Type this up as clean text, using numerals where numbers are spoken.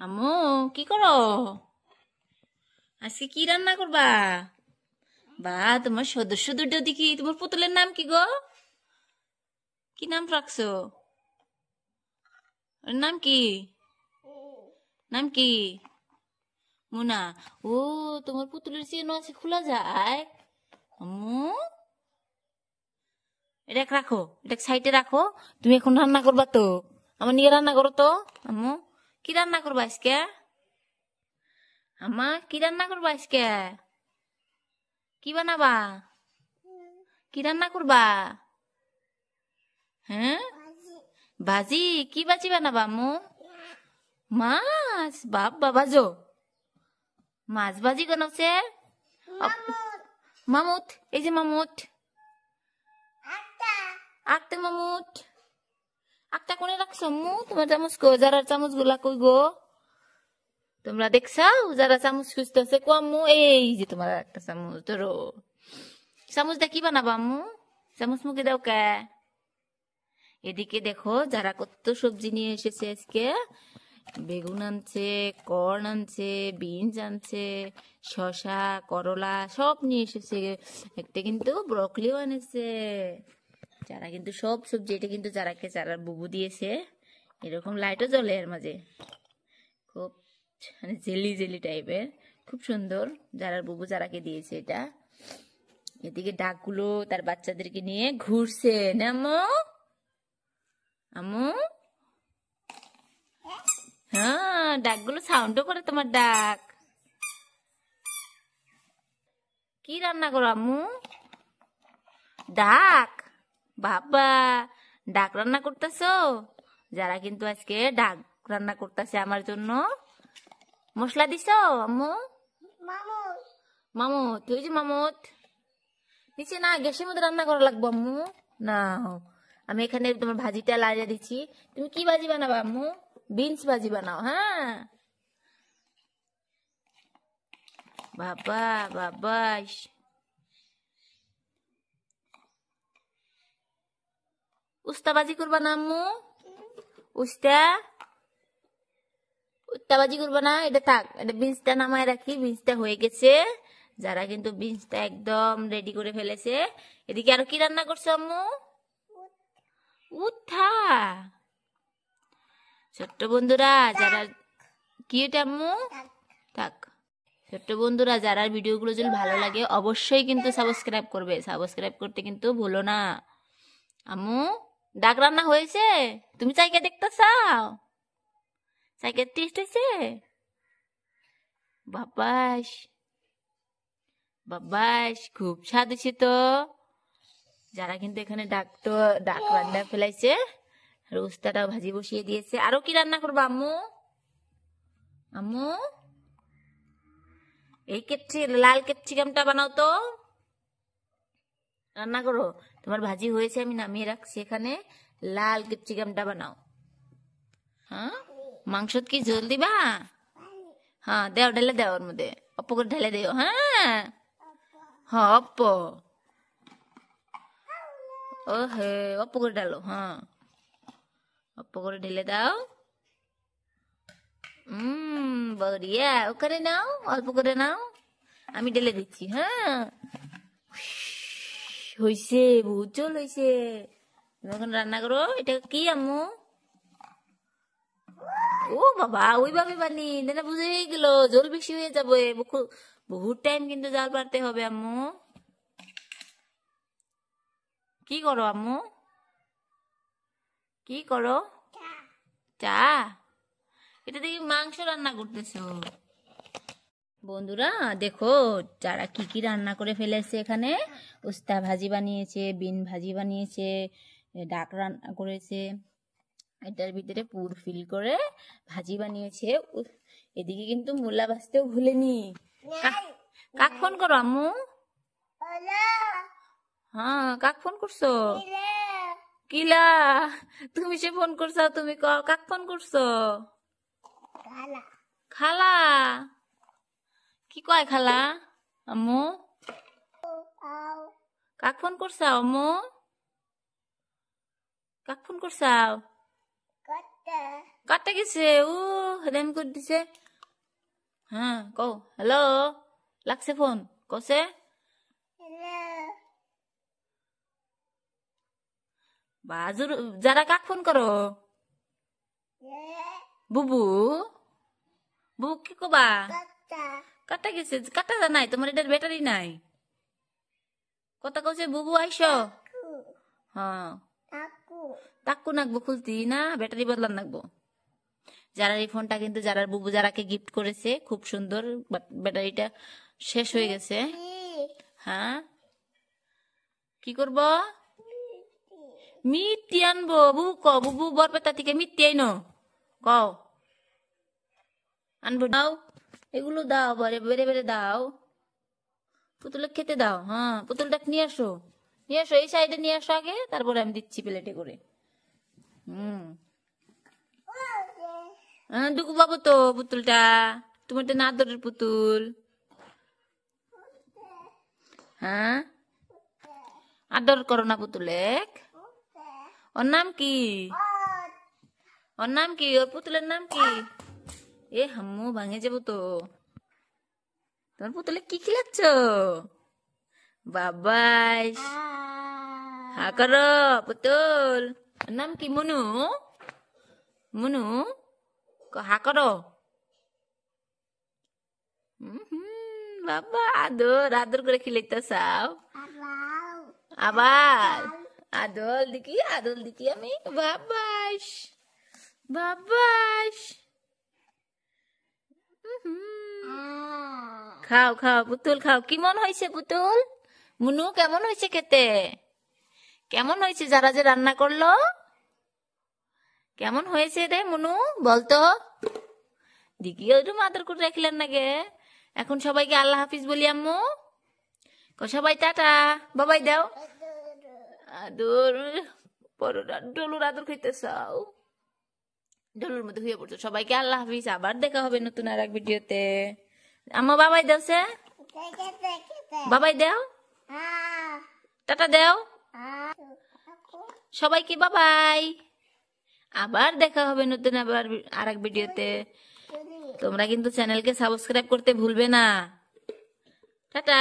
আম্মু কি করো? আজকে কি রান্না করবা? বা তোমার সদস্য দুটো দেখি। তোমার পুতুলের নাম কি গো? কি নাম রাখছো? ওর নাম কি? নাম কি? মুনা। ও, তোমার পুতুলের চেনও আছে, খোলা যায়? আম্মু, এটা রাখো, এটা সাইডে রাখো। তুমি এখন রান্না করবা তো? আমার নিয়ে রান্না করো তো। আম্মু, কি রান্না করবা আজকে? আম্মা, কি রান্না করবা আজকে? কি বানাবা? কি রান্না করবা? হ্যাঁ, ভাজি। কি ভাজি বানাবা আম্মু? মাছ। বাবা বাজো, মাছ ভাজি বানাচ্ছে। মামুত, এই যে মামুত। আটটা মামুত। আটটা কোনে রাখছো আম্মু? তোমার চামচ কো? যারার চামচ গুলা কই গো? তোমরা দেখছাও যারা চামচ খুঁজতেছে? কো আম্মু, এই যে তোমার একটা চামচ ধরো। চামচটা কি বানাবা আম্মু? চামচ মুখে দাও কে? এদিকে দেখো যারা কত সবজি নিয়ে এসেছে আজকে। বেগুন আনছে, কর্ন আনছে, বিনস আনছে, শসা, করলা সব নিয়ে এসেছে। একটা কিন্তু ব্রকলিও আনেছে। যারা কিন্তু সব সবজি, এটা কিন্তু যারাকে যারা বুবু দিয়েছে। এরকম লাইটও জ্বলে এর মাঝে, খুব মানে জেলি জেলি টাইপের, খুব সুন্দর। যারা বুবু যারাকে দিয়েছে এটা। এদিকে ডাকগুলো তার বাচ্চাদেরকে নিয়ে ঘুরছে না আম্মু? আম্মু, হ্যাঁ, ডাকগুলো সাউন্ডও করে তোমার ডাক। কি রান্না করো আম্মু? ডাক। বাবা, ডাক রান্না করতেছো? যারা কিন্তু আজকে ডাক রান্না করতেছে আমার জন্য। মশলা দিছো আম্মু? মামুত, ওই যে মামুত নিচে না, গ্যাসের মধ্যে রান্না করা লাগবো আম্মু। না, আমি এখানে তোমার ভাজিটা লাড়িয়ে দিচ্ছি। তুমি কি ভাজি বানাবো আম্মু? বিনস ভাজি বানাও। হ্যাঁ বাবা, বাবা, উস্তা ভাজি করবা না আম্মু? উস্তা, উস্তা ভাজি করবা না? এটা থাক, এটা বিনসটা নামায় রাখি। বিনসটা হয়ে গেছে। যারা কিন্তু বিনসটা একদম রেডি করে ফেলেছে। এদিকে আরো কি রান্না করছো আম্মু? উঠা। ছোট্ট বন্ধুরা যারা, কি এটা আম্মু? থাক। ছোট্ট বন্ধুরা যারা ভিডিওগুলো যদি ভালো লাগে অবশ্যই কিন্তু সাবস্ক্রাইব করবে। সাবস্ক্রাইব করতে কিন্তু ভুলো না। আম্মু, ডাক রান্না হয়েছে? তুমি চাইকে দেখতে চাও? চাইকে টেস্ট হয়েছে? বাবাস, বাবাস, খুব স্বাদ হয়েছে তো। যারা কিন্তু এখানে ডাক রান্না ফেলাইছে। রোস্তাটাও ভাজি বসিয়ে দিয়েছে। আরো কি রান্না করবো আম্মু? আম্মু, এই লাল ক্যাপসিকামটা বানাও তো। রান্না করো। তোমার ভাজি হয়েছে, আমি নামিয়ে রাখছি এখানে। লাল ক্যাপসিকামটা বানাও। হ্যাঁ, মাংস কি ঝোল দিবা? হ্যাঁ, দেও, ঢেলে দেও ওর মধ্যে। অপ্প করে ঢেলে দিও। হ্যাঁ, হ্যাঁ অপ্প, ও হে, অপ্প করে ঢালো। হ্যাঁ, অপ্প করে ঢেলে দাও। বড়িয়া, ওখানে নাও, অল্প করে নাও। আমি ঢেলে দিচ্ছি। হ্যাঁ, হইছে, বহুত ঝোল হইছে। তুমি এখন রান্না করো। এটা কি আম্মু? ও বাবা, ওইভাবে বানি না, বুঝে গেল জল বেশি হয়ে যাবে। বহুত টাইম কিন্তু জাল পারতে হবে আম্মু। কি করো আম্মু? কি করো? চা? এটা দেখি মাংস রান্না করতেছো। বন্ধুরা দেখো যারা কি কি রান্না করে ফেলেছে এখানে। উস্তা ভাজি বানিয়েছে, বিন ভাজি বানিয়েছে, ডাক রান্না করেছে, এটার ভিতরে পুর ফিল করে ভাজি বানিয়েছে। এদিকে কিন্তু মূলা ভাজতেও ভুলেনি। কাক ফোন করো আম্মু? হ্যাঁ, কাক ফোন করছো? কিলা, তুমি সে ফোন করছো? তুমি কাক ফোন করছো? খালা। কি কয় খালা? আম্মু, কাক ফোন করছাও আম্মু? কাক ফোন করছাও? কাটতে গেছে ও হেদাম করে দিছে হ্যাঁ কও হ্যালো লাগছে ফোন কসে বাজুর যারা কাক ফোন করো বুবু বুবু কি কবা কাটা গেছে কাটা নাই তোমার এটার ব্যাটারি নাই কথা কছে বুবু আইসো হ্যাঁ তাক্কু নাকবো খুলতি না ব্যাটারি বদলান নাকবো যারা এই ফোনটা কিন্তু যারা বুবু যারাকে গিফট করেছে খুব সুন্দর ব্যাটারিটা শেষ হয়ে গেছে হ্যাঁ কি করব মিথ্যি আনবো বুবু ক বুবু বরপেটা থেকে মিথ্যি আইনো কও আনবো দাও এগুলো দাও বেড়ে বেড়ে বেড়ে দাও পুতুলে খেতে দাও হ্যাঁ পুতুলটা নিয়ে আসো এই সাইডে নিয়ে আসো আগে তারপরে আমি দিচ্ছি প্লেটে করে দুকু বাবু তো পুতুলটা তোমার তো নাদরের পুতুল হ্যাঁ আদর করো না পুতুলে ওর নাম কি ওর পুতুলের নাম কি এ হাম্মু ভাঙে যাবো তো তোমার পুতুলে কি খিলাচ্ছ বাবাই হা করো পুতুল নাম কি মনু মনু হা করো বাবা আদর আদর করে খিলাইতেছাও আবার আদল দিকি আমি বাবাস বাবাস খাও খাও পুতুল খাও কি মন হয়েছে পুতুল মুনু কেমন হয়েছে খেতে কেমন হয়েছে যারা যে রান্না করলো কেমন হয়েছে রে মুনু বলতো দিকি ওইরকম আদর করে রাখলেন নাকি এখন সবাইকে আল্লাহ হাফিজ বলি আম্মু সবাই টাটা বাবাই দাও আদর ডলুর আদর খাইতেছাও ডলুর মধ্যে হয়ে পড়ছো সবাইকে আল্লাহ হাফিজ আবার দেখা হবে নতুন আর এক ভিডিওতে আম্মা বাবাই দাও সে বাবাই দাও টাটা দাও সবাইকে বাবাই আবার দেখা হবে নতুন আবার আর এক ভিডিওতে তোমরা কিন্তু চ্যানেলকে সাবস্ক্রাইব করতে ভুলবে না টাটা